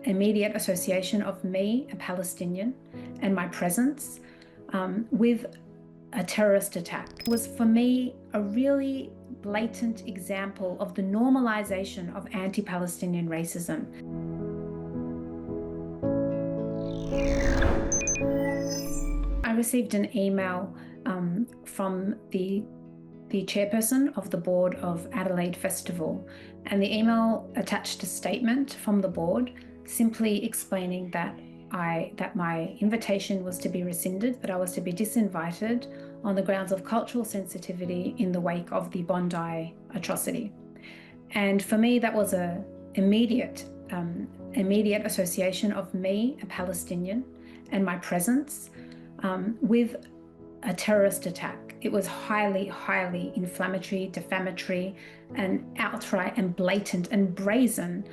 immediate association of me, a Palestinian, and my presence with a terrorist attack was for me a really blatant example of the normalization of anti-Palestinian racism. I received an email from the chairperson of the board of Adelaide Festival, and the email attached a statement from the board simply explaining that my invitation was to be rescinded, that I was to be disinvited on the grounds of cultural sensitivity in the wake of the Bondi atrocity. And for me, that was an immediate association of me, a Palestinian, and my presence with a terrorist attack. It was highly, highly inflammatory, defamatory, and outright and blatant and brazen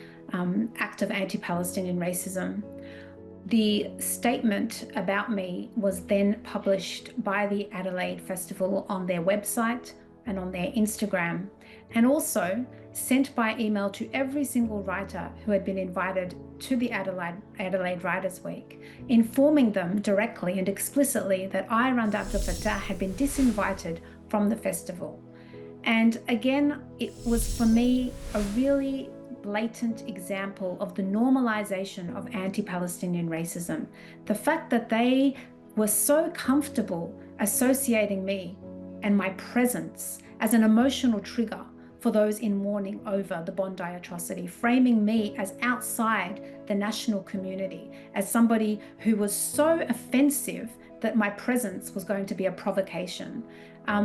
act of anti-Palestinian racism. The statement about me was then published by the Adelaide Festival on their website and on their Instagram, and also sent by email to every single writer who had been invited to the Adelaide Writers' Week, informing them directly and explicitly that I, Randa Abdel Fattah, had been disinvited from the festival. And again, it was for me a really blatant example of the normalization of anti-Palestinian racism. The fact that they were so comfortable associating me and my presence as an emotional trigger for those in mourning over the Bondi atrocity, framing me as outside the national community, as somebody who was so offensive that my presence was going to be a provocation.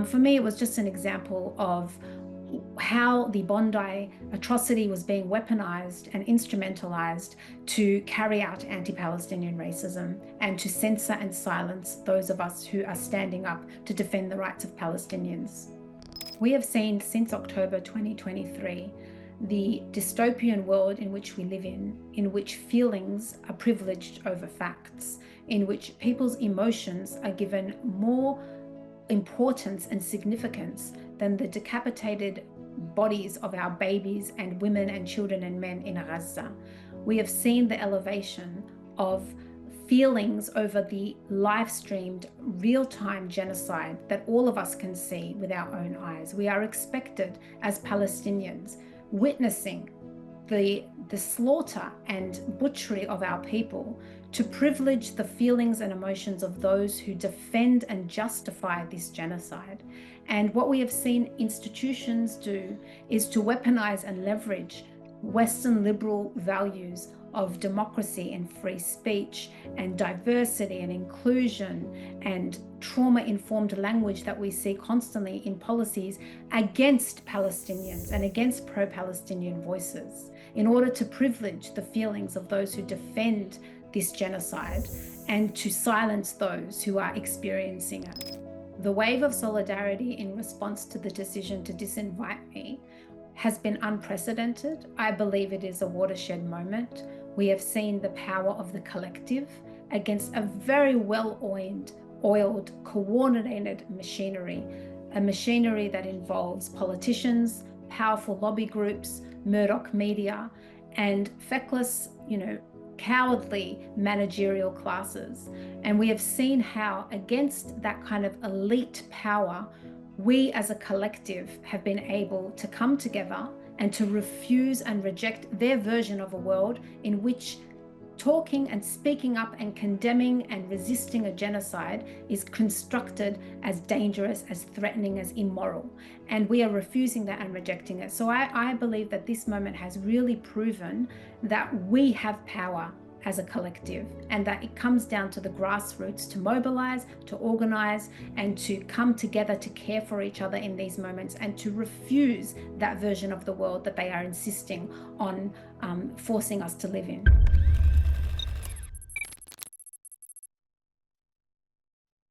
For me, it was just an example of how the Bondi atrocity was being weaponized and instrumentalized to carry out anti-Palestinian racism and to censor and silence those of us who are standing up to defend the rights of Palestinians. We have seen since October 2023 the dystopian world in which we live in which feelings are privileged over facts, in which people's emotions are given more importance and significance than the decapitated bodies of our babies and women and children and men in Gaza. We have seen the elevation of feelings over the live-streamed real-time genocide that all of us can see with our own eyes. We are expected as Palestinians witnessing the slaughter and butchery of our people to privilege the feelings and emotions of those who defend and justify this genocide. And what we have seen institutions do is to weaponize and leverage Western liberal values of democracy and free speech and diversity and inclusion and trauma-informed language that we see constantly in policies against Palestinians and against pro-Palestinian voices in order to privilege the feelings of those who defend this genocide and to silence those who are experiencing it. The wave of solidarity in response to the decision to disinvite me has been unprecedented. I believe it is a watershed moment. We have seen the power of the collective against a very well-oiled, coordinated machinery, a machinery that involves politicians, powerful lobby groups, Murdoch media, and feckless, cowardly managerial classes. And we have seen how against that kind of elite power, we as a collective have been able to come together and to refuse and reject their version of a world in which talking and speaking up and condemning and resisting a genocide is constructed as dangerous, as threatening, as immoral. And we are refusing that and rejecting it. So I believe that this moment has really proven that we have power as a collective, and that it comes down to the grassroots to mobilize, to organize, and to come together to care for each other in these moments and to refuse that version of the world that they are insisting on forcing us to live in.